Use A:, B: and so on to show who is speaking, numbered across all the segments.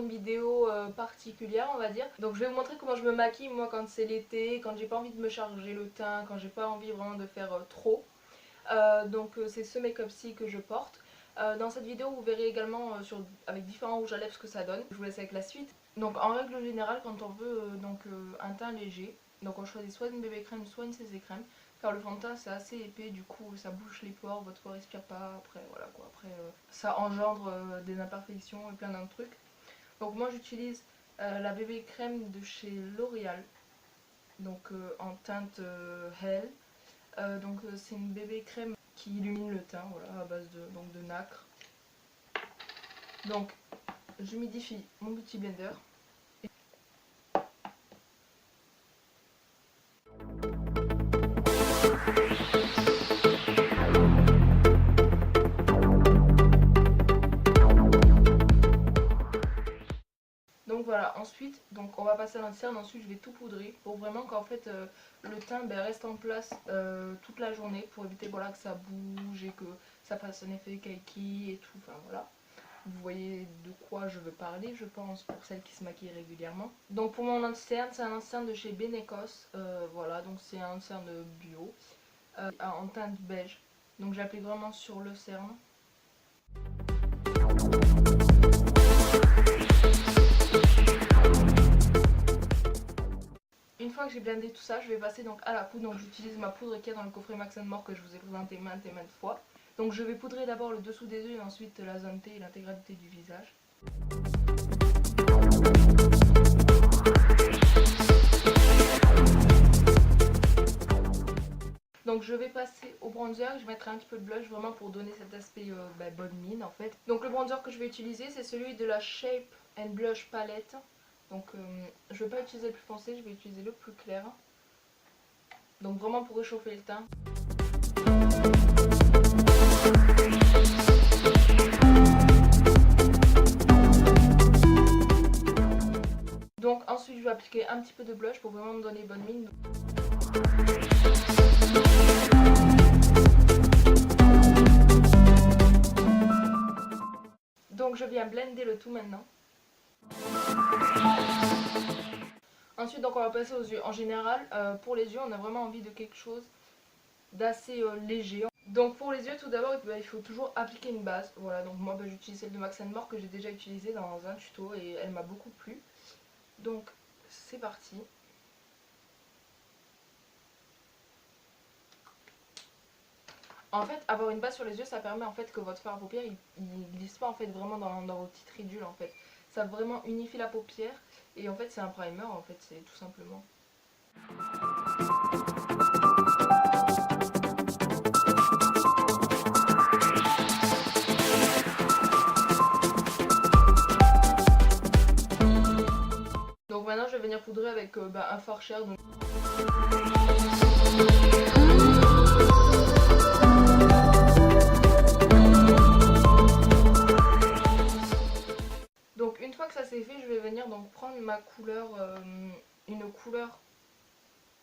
A: une vidéo particulière on va dire. Donc je vais vous montrer comment je me maquille moi quand c'est l'été, quand j'ai pas envie de me charger le teint, quand j'ai pas envie vraiment de faire trop. Donc c'est ce make-up-ci que je porte. Dans cette vidéo vous verrez également avec différents rouges à lèvres ce que ça donne. Je vous laisse avec la suite. Donc en règle générale quand on veut un teint léger, donc on choisit soit une bébé crème soit une CC crème. Car le fond de teint c'est assez épais, du coup ça bouche les pores, votre peau respire pas, après voilà quoi, après ça engendre des imperfections et plein d'autres trucs. Donc moi j'utilise la bébé crème de chez L'Oréal, donc en teinte Hell. Donc c'est une bébé crème qui illumine le teint, voilà, à base de nacre. Donc j'humidifie mon beauty blender. Donc voilà, ensuite on va passer à l'anti-cerne, ensuite je vais tout poudrer pour vraiment qu'en fait le teint reste en place toute la journée pour éviter voilà, que ça bouge et que ça fasse un effet kaki et tout, enfin voilà. Vous voyez de quoi je veux parler je pense pour celles qui se maquillent régulièrement. Donc pour mon anti-cerne, c'est un anti-cerne de chez Benecos, voilà, donc c'est un anti-cerne bio en teinte beige. Donc j'applique vraiment sur le cerne. Une fois que j'ai blendé tout ça, je vais passer donc à la poudre. Donc j'utilise ma poudre qui est dans le coffret Max & More que je vous ai présenté maintes et maintes fois. Donc je vais poudrer d'abord le dessous des yeux et ensuite la zone T et l'intégralité du visage. Donc je vais passer au bronzer, je mettrai un petit peu de blush vraiment pour donner cet aspect bonne mine en fait. Donc le bronzer que je vais utiliser c'est celui de la Shape & Blush Palette. Donc je ne vais pas utiliser le plus foncé, je vais utiliser le plus clair. Donc vraiment pour réchauffer le teint. Donc ensuite je vais appliquer un petit peu de blush pour vraiment me donner bonne mine. Donc je viens blender le tout maintenant. Ensuite donc on va passer aux yeux. En général pour les yeux on a vraiment envie de quelque chose d'assez léger. Donc pour les yeux tout d'abord il faut toujours appliquer une base. Voilà, donc moi j'utilise celle de Max & More que j'ai déjà utilisée dans un tuto et elle m'a beaucoup plu. Donc c'est parti. En fait avoir une base sur les yeux ça permet en fait que votre fard à paupières il glisse pas en fait vraiment dans vos petites ridules en fait. Ça vraiment unifie la paupière et en fait c'est un primer en fait, c'est tout simplement. Donc maintenant je vais venir poudrer avec un fard cher. Donc une fois que ça c'est fait, je vais venir donc prendre ma couleur, une couleur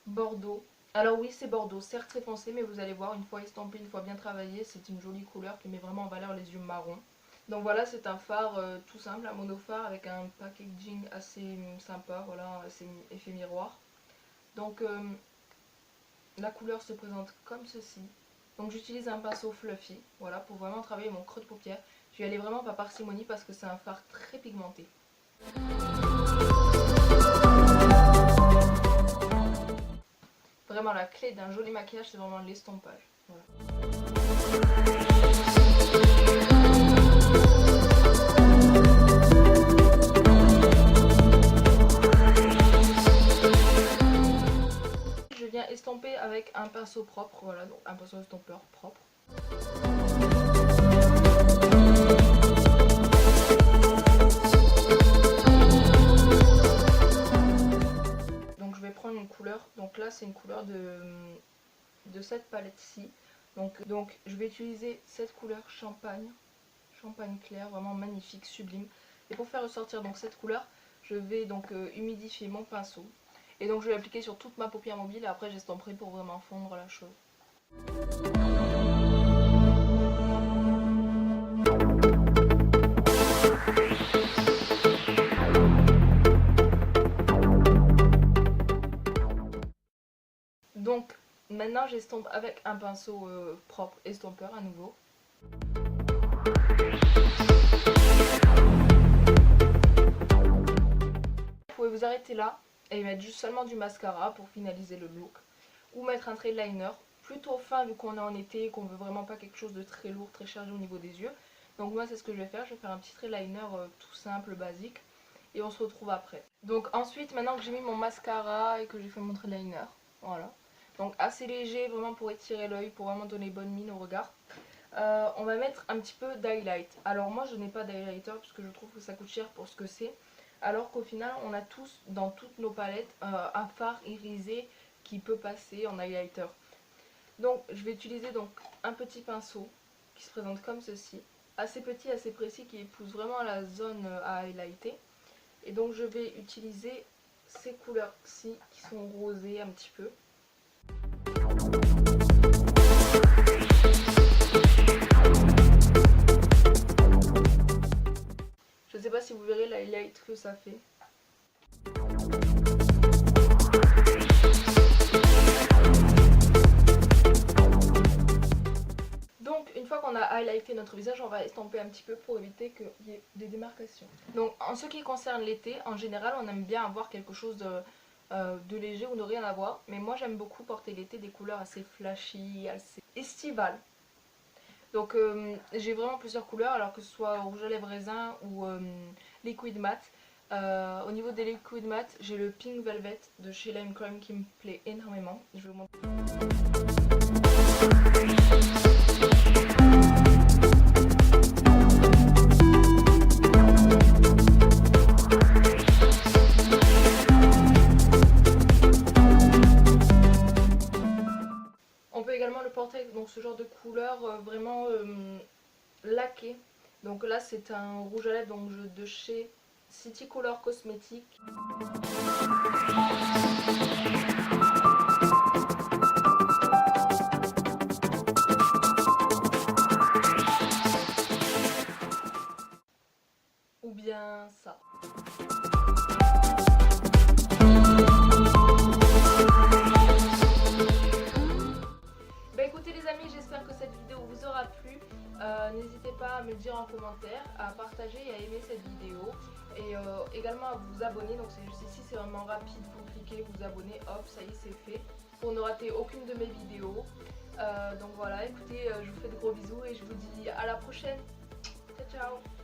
A: bordeaux. Alors oui c'est bordeaux, certes très foncé mais vous allez voir une fois estampé, une fois bien travaillé, c'est une jolie couleur qui met vraiment en valeur les yeux marrons. Donc voilà c'est un fard tout simple, un monophare avec un packaging assez sympa, voilà c'est effet miroir. Donc la couleur se présente comme ceci. Donc j'utilise un pinceau fluffy, voilà, pour vraiment travailler mon creux de paupière. Je vais aller vraiment par parcimonie parce que c'est un fard très pigmenté. Vraiment la clé d'un joli maquillage c'est vraiment l'estompage. Voilà. Je viens estomper avec un pinceau propre, voilà, donc un pinceau estompeur propre. Donc je vais prendre une couleur, donc là c'est une couleur de cette palette-ci. Donc je vais utiliser cette couleur champagne clair, vraiment magnifique, sublime. Et pour faire ressortir donc cette couleur, je vais donc humidifier mon pinceau. Et donc je vais l'appliquer sur toute ma paupière mobile et après j'estomperai pour vraiment fondre la chose. maintenant j'estompe avec un pinceau propre estompeur à nouveau. Vous pouvez vous arrêter là et mettre juste seulement du mascara pour finaliser le look. Ou mettre un trait de liner plutôt fin vu qu'on est en été et qu'on veut vraiment pas quelque chose de très lourd, très chargé au niveau des yeux. Donc moi c'est ce que je vais faire, je vais faire un petit trait de liner tout simple, basique. Et on se retrouve après. Donc ensuite, maintenant que j'ai mis mon mascara et que j'ai fait mon trait de liner, voilà. Donc assez léger, vraiment pour étirer l'œil, pour vraiment donner bonne mine au regard. On va mettre un petit peu d'highlight. Alors moi je n'ai pas d'highlighter parce que je trouve que ça coûte cher pour ce que c'est. Alors qu'au final on a tous dans toutes nos palettes un fard irisé qui peut passer en highlighter. Donc je vais utiliser donc un petit pinceau qui se présente comme ceci. Assez petit, assez précis, qui épouse vraiment la zone à highlighter. Et donc je vais utiliser ces couleurs-ci qui sont rosées un petit peu. Je ne sais pas si vous verrez l'highlight que ça fait. Donc une fois qu'on a highlighté notre visage, on va estomper un petit peu pour éviter qu'il y ait des démarcations. Donc en ce qui concerne l'été, en général on aime bien avoir quelque chose de léger ou de rien à voir. Mais moi j'aime beaucoup porter l'été des couleurs assez flashy, assez estivales. Donc j'ai vraiment plusieurs couleurs, alors que ce soit rouge à lèvres raisin ou liquid matte. Au niveau des liquid matte, j'ai le Pink Velvet de chez Lime Crime qui me plaît énormément. Je vais vous montrer. On peut également le porter avec donc, ce genre de couleur vraiment laqué. Donc là c'est un rouge à lèvres donc, de chez City Color Cosmetics. Ou bien ça. Bah écoutez les amis, j'espère que cette vidéo vous aura plu. N'hésitez pas à me le dire en commentaire, à partager et à aimer cette vidéo. Et également à vous abonner, donc c'est juste ici, c'est vraiment rapide, vous cliquez, vous abonnez, hop, ça y est c'est fait. Pour ne rater aucune de mes vidéos. Donc voilà, écoutez, je vous fais de gros bisous et je vous dis à la prochaine. Ciao ciao.